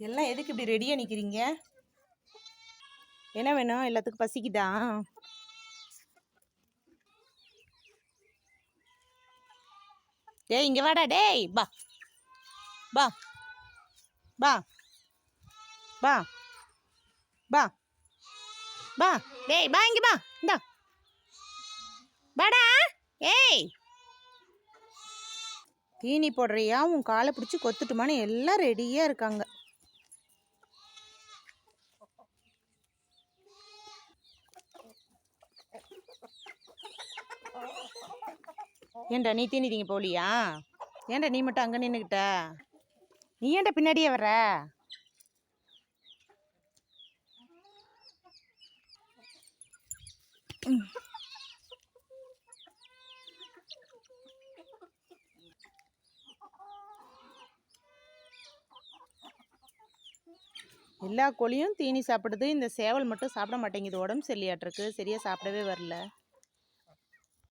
எல்லாம் எதுக்கு இப்படி ரெடியாக நிற்கிறீங்க? என்ன வேணும்? எல்லாத்துக்கும் பசிக்குதா? டேய் இங்கே வாடா. டேய் பா பா பா பா பா பா. டேய் பா இங்கே பா. இந்தா வாடா. ஏய் தீனி போடுறியா? உன் காலை பிடிச்சி கொத்துட்டுமான்னு எல்லாம் ரெடியாக இருக்காங்க. ஏன்டா நீ தீனி தீங்க போலியா? ஏன்டா நீ மட்டும் அங்கே நின்றுக்கிட்ட? நீ ஏன்டா பின்னாடியே வர்ற? எல்லா கோழியும் தீனி சாப்பிடுது. இந்த சேவல் மட்டும் சாப்பிட மாட்டேங்குது. உடம்பு சரியாட்டிருக்கு. சரியாக சாப்பிடவே வரல.